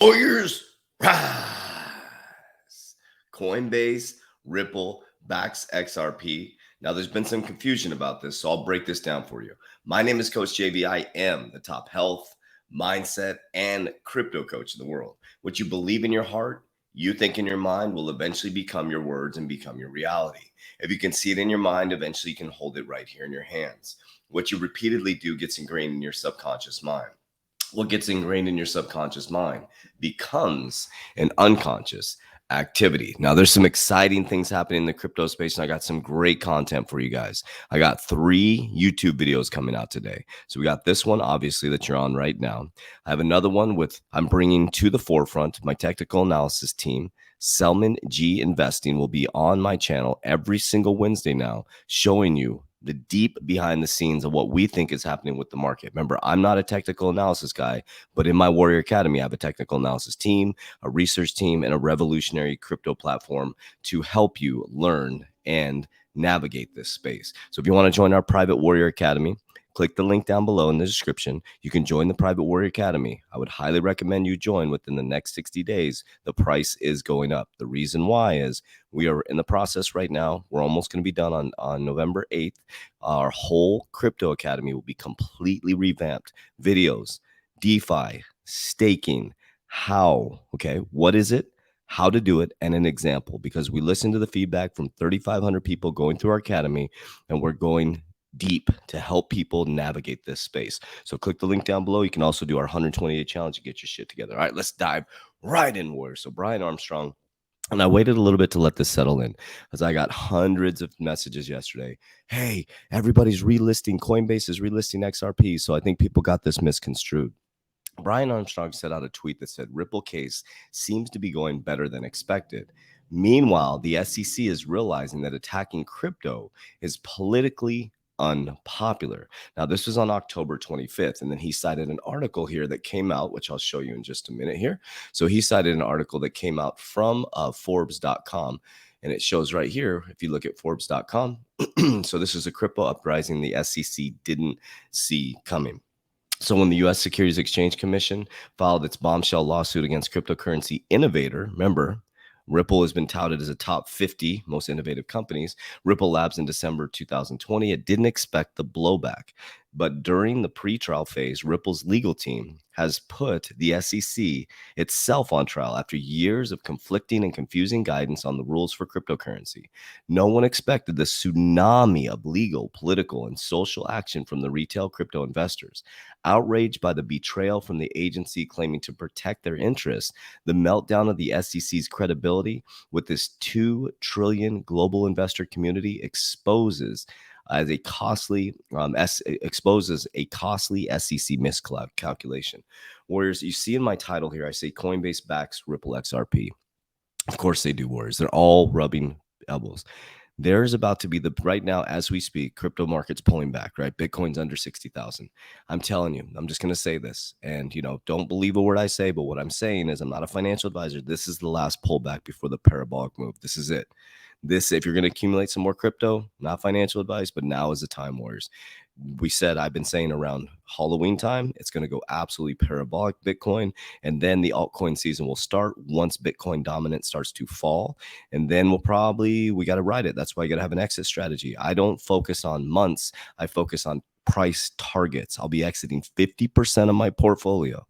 Warriors rise. Coinbase, Ripple, backs XRP. Now, there's been some confusion about this, so I'll break this down for you. My name is Coach JV. I am the top health, mindset, and crypto coach in the world. What you believe in your heart, you think in your mind will eventually become your words and become your reality. If you can see it in your mind, eventually you can hold it right here in your hands. What you repeatedly do gets ingrained in your subconscious mind. What gets ingrained in your subconscious mind becomes an unconscious activity. Now, there's some exciting things happening in the crypto space, and I got some great content for you guys. I got 3 YouTube videos coming out today. So we got this one, obviously, that you're on right now. I have another one I'm bringing to the forefront my technical analysis team. Selman G Investing will be on my channel every single Wednesday now, showing you the deep behind the scenes of what we think is happening with the market. Remember, I'm not a technical analysis guy, but in my Warrior Academy, I have a technical analysis team, a research team, and a revolutionary crypto platform to help you learn and navigate this space. So if you want to join our private Warrior Academy, click the link down below in the description. You can join the private Warrior Academy. I would highly recommend you join within the next 60 days. The price is going up. The reason why is we are in the process right now. We're almost going to be done on November 8th. Our whole crypto academy will be completely revamped. Videos, DeFi, staking, what is it? How to do it, and an example, because we listened to the feedback from 3,500 people going through our academy, and we're going deep to help people navigate this space. So click the link down below. You can also do our 120-day challenge to get your shit together. All right, let's dive right in, Warriors. So Brian Armstrong, and I waited a little bit to let this settle in as I got hundreds of messages yesterday. Hey, everybody's relisting. Coinbase is relisting XRP. So I think people got this misconstrued. Brian Armstrong set out a tweet that said Ripple case seems to be going better than expected. Meanwhile, the SEC is realizing that attacking crypto is politically unpopular. Now, this was on October 25th, and then he cited an article here that came out, which I'll show you in just a minute here. So he cited an article that came out from Forbes.com, and it shows right here, if you look at Forbes.com, so this is a crypto uprising the SEC didn't see coming. So when the U.S. Securities Exchange Commission filed its bombshell lawsuit against cryptocurrency innovator, remember, Ripple has been touted as a top 50 most innovative companies. Ripple Labs in December 2020, it didn't expect the blowback. But during the pre-trial phase, Ripple's legal team has put the SEC itself on trial after years of conflicting and confusing guidance on the rules for cryptocurrency. No one expected the tsunami of legal, political, and social action from the retail crypto investors. Outraged by the betrayal from the agency claiming to protect their interests, the meltdown of the SEC's credibility with this $2 trillion global investor community exposes a costly SEC miscalculation. Warriors, you see in my title here, I say Coinbase backs Ripple XRP. Of course they do, Warriors. They're all rubbing elbows. There's about to be right now, as we speak, crypto markets pulling back, right? Bitcoin's under 60,000. I'm telling you, I'm just going to say this, and, don't believe a word I say, but what I'm saying is I'm not a financial advisor. This is the last pullback before the parabolic move. This is it. If you're going to accumulate some more crypto, not financial advice, but now is the time, Warriors. I've been saying around Halloween time, it's going to go absolutely parabolic Bitcoin. And then the altcoin season will start once Bitcoin dominance starts to fall. And then we got to ride it. That's why you got to have an exit strategy. I don't focus on months. I focus on price targets. I'll be exiting 50% of my portfolio.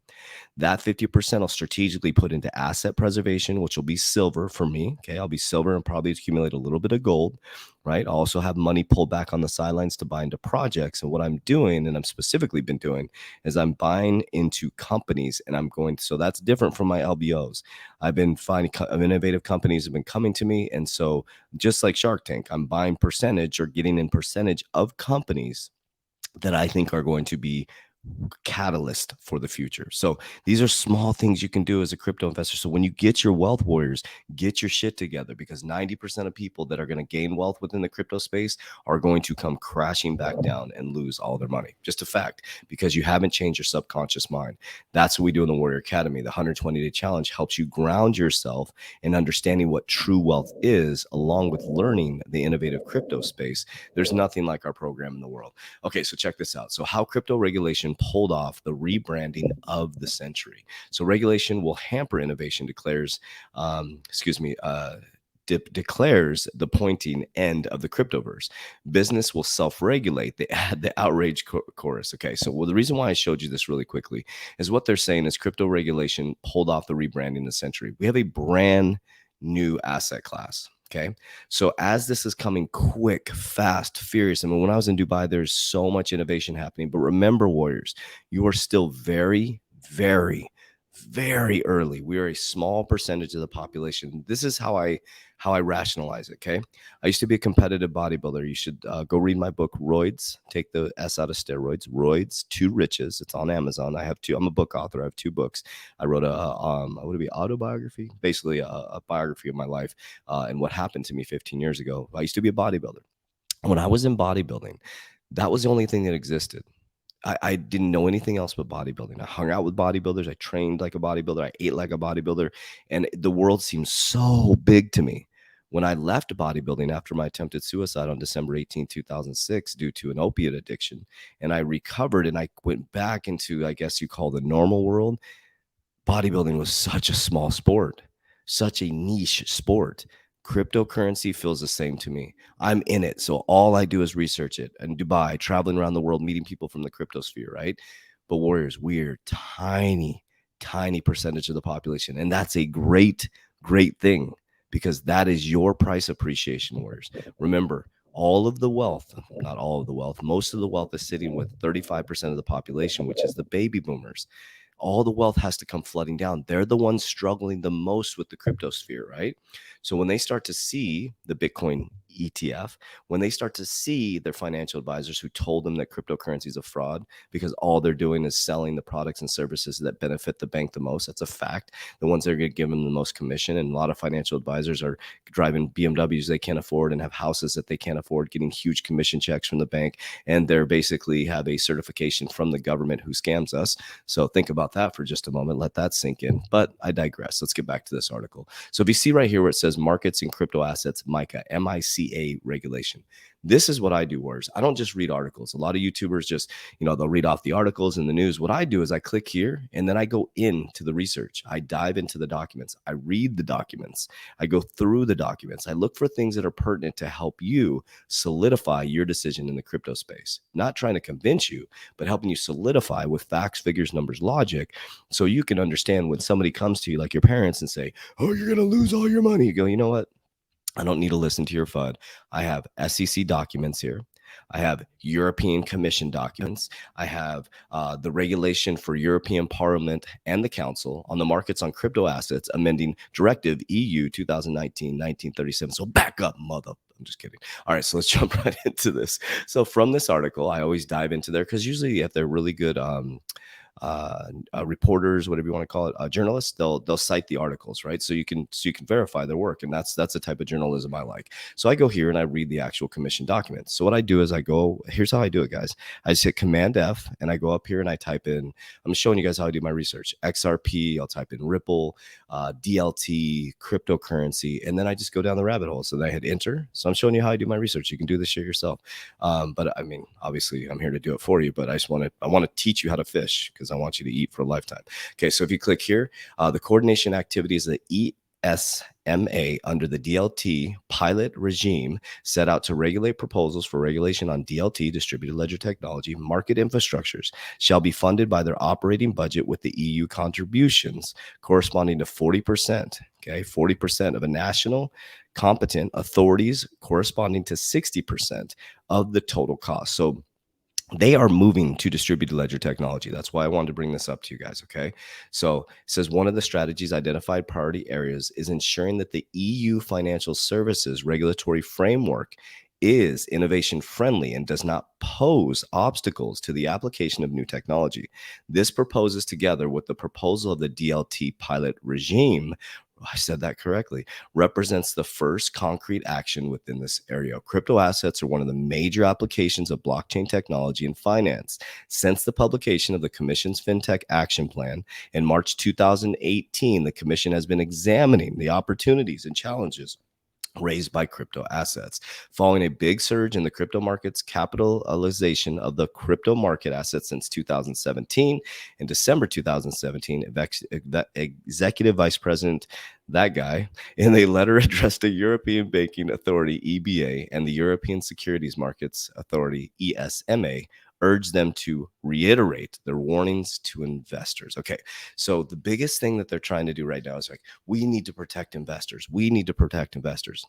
That 50% I'll strategically put into asset preservation, which will be silver for me. Okay, I'll be silver and probably accumulate a little bit of gold, right? I'll also have money pulled back on the sidelines to buy into projects. And what I'm doing, and I'm specifically been doing, is I'm buying into companies, and so that's different from my LBOs. I've been finding innovative companies have been coming to me. And so just like Shark Tank, I'm buying percentage or getting in percentage of companies that I think are going to be catalyst for the future. So these are small things you can do as a crypto investor. So when you get your wealth, Warriors, get your shit together, because 90% of people that are going to gain wealth within the crypto space are going to come crashing back down and lose all their money. Just a fact, because you haven't changed your subconscious mind. That's what we do in the Warrior Academy. The 120-day challenge helps you ground yourself in understanding what true wealth is, along with learning the innovative crypto space. There's nothing like our program in the world. Okay, so check this out. So how crypto regulation regulation pulled off the rebranding of the century. So regulation will hamper innovation, declares the pointing end of the cryptoverse. Business will self-regulate. They add the outrage chorus. Okay, so the reason why I showed you this really quickly is what they're saying is crypto regulation pulled off the rebranding of the century. We have a brand new asset class. Okay, so as this is coming quick, fast, furious. I mean, when I was in Dubai, there's so much innovation happening. But remember, warriors, you are still very, very, very early. We are a small percentage of the population. This is how I rationalize it. Okay, I used to be a competitive bodybuilder. You should go read my book, Roids. Take the S out of steroids. Roids to Riches. It's on Amazon. I have two. I'm a book author. I have 2 books. I wrote would it be autobiography? Basically, a biography of my life and what happened to me 15 years ago. I used to be a bodybuilder. When I was in bodybuilding, that was the only thing that existed. I didn't know anything else but bodybuilding. I hung out with bodybuilders. I trained like a bodybuilder. I ate like a bodybuilder. And the world seemed so big to me. When I left bodybuilding after my attempted suicide on December 18, 2006, due to an opiate addiction, and I recovered and I went back into, I guess you call the normal world, bodybuilding was such a small sport, such a niche sport. Cryptocurrency feels the same to me. I'm in it. So all I do is research it. In Dubai, traveling around the world, meeting people from the crypto sphere, right? But warriors, we're tiny, tiny percentage of the population. And that's a great, great thing because that is your price appreciation, warriors. Remember, all of the wealth, not all of the wealth, most of the wealth is sitting with 35% of the population, which is the baby boomers. All the wealth has to come flooding down. They're the ones struggling the most with the crypto sphere, right? So when they start to see the Bitcoin ETF, when they start to see their financial advisors who told them that cryptocurrency is a fraud because all they're doing is selling the products and services that benefit the bank the most, that's a fact. The ones that are going to give them the most commission, and a lot of financial advisors are driving BMWs they can't afford and have houses that they can't afford, getting huge commission checks from the bank, and they're basically have a certification from the government who scams us. So think about that for just a moment. Let that sink in. But I digress. Let's get back to this article. So if you see right here where it says markets and crypto assets, MICA, MICA regulation. This is what I do, warriors. I don't just read articles. A lot of YouTubers just, they'll read off the articles in the news. What I do is I click here and then I go into the research. I dive into the documents. I read the documents. I go through the documents. I look for things that are pertinent to help you solidify your decision in the crypto space. Not trying to convince you, but helping you solidify with facts, figures, numbers, logic, so you can understand when somebody comes to you like your parents and say, oh, you're going to lose all your money. You go, you know what? I don't need to listen to your FUD. I have SEC documents here. I have European Commission documents. I have the regulation for European Parliament and the Council on the markets on crypto assets, amending Directive EU 2019-1937. So back up, mother. I'm just kidding. All right, so let's jump right into this. So from this article, I always dive into there because usually if they're really good reporters, whatever you want to call it, journalists, they'll cite the articles, right? So you can verify their work, and that's the type of journalism I like. So I go here and I read the actual commission documents. So what I do is here's how I do it, guys. I just hit Command F and I go up here and I type in. I'm showing you guys how I do my research. XRP. I'll type in Ripple, DLT, cryptocurrency, and then I just go down the rabbit hole. So then I hit enter. So I'm showing you how I do my research. You can do this shit yourself. But I mean, obviously, I'm here to do it for you. But I want to teach you how to fish because I want you to eat for a lifetime. Okay, so if you click here, the coordination activities of the ESMA under the DLT pilot regime set out to regulate proposals for regulation on DLT, distributed ledger technology, market infrastructures shall be funded by their operating budget with the EU contributions corresponding to 40%, okay, 40% of a national competent authorities corresponding to 60% of the total cost. So they are moving to distributed ledger technology. That's why I wanted to bring this up to you guys, okay? So it says one of the strategies identified priority areas is ensuring that the EU financial services regulatory framework is innovation friendly and does not pose obstacles to the application of new technology. This proposes together with the proposal of the DLT pilot regime, I said that correctly, represents the first concrete action within this area. Crypto assets are one of the major applications of blockchain technology in finance. Since the publication of the Commission's FinTech Action Plan in March 2018, the Commission has been examining the opportunities and challenges raised by crypto assets. Following a big surge in the crypto markets, capitalization of the crypto market assets since 2017. In December 2017, Executive Vice President, that guy, in a letter addressed to European Banking Authority, EBA, and the European Securities Markets Authority, ESMA, urged them to reiterate their warnings to investors. Okay, so the biggest thing that they're trying to do right now is like, we need to protect investors. We need to protect investors.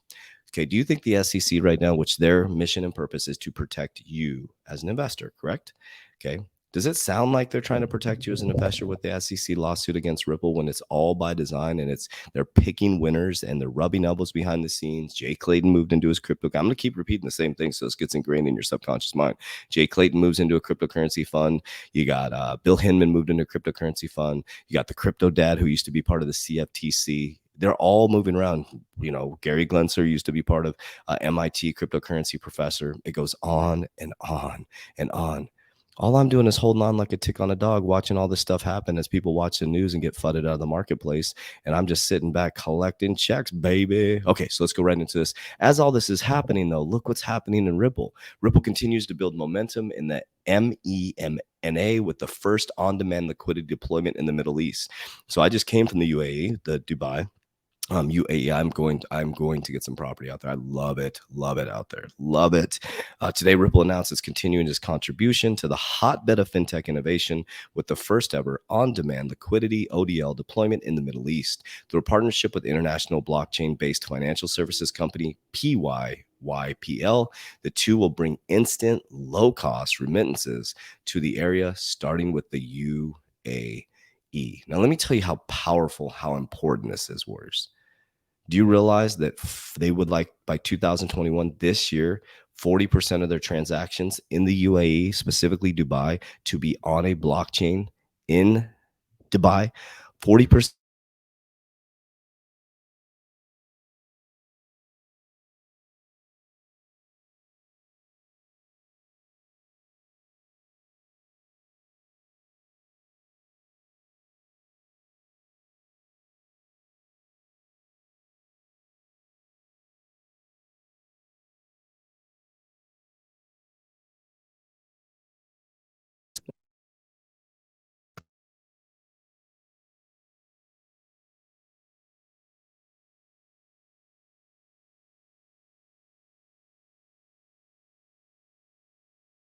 Okay, do you think the SEC right now, which their mission and purpose is to protect you as an investor, correct? Okay. Does it sound like they're trying to protect you as an investor with the SEC lawsuit against Ripple when it's all by design and they're picking winners and they're rubbing elbows behind the scenes? Jay Clayton moved into his crypto. I'm going to keep repeating the same thing so this gets ingrained in your subconscious mind. Jay Clayton moves into a cryptocurrency fund. You got Bill Hinman moved into a cryptocurrency fund. You got the crypto dad who used to be part of the CFTC. They're all moving around. You know, Gary Gensler used to be part of MIT cryptocurrency professor. It goes on and on and on. All I'm doing is holding on like a tick on a dog, watching all this stuff happen as people watch the news and get flooded out of the marketplace. And I'm just sitting back collecting checks, baby. Okay, so let's go right into this. As all this is happening, though, look what's happening in Ripple. Ripple continues to build momentum in the MENA with the first on-demand liquidity deployment in the Middle East. So I just came from the UAE, the Dubai. UAE, I'm going to get some property out there. I love it out there. Love it. Today, Ripple announced it's continuing its contribution to the hotbed of fintech innovation with the first ever on-demand liquidity ODL deployment in the Middle East through a partnership with international blockchain-based financial services company PYPL. The two will bring instant, low-cost remittances to the area, starting with the UAE. Now, let me tell you how powerful, how important this is, Warriors. Do you realize that they would like by 2021, this year, 40% of their transactions in the UAE, specifically Dubai, to be on a blockchain in Dubai? 40%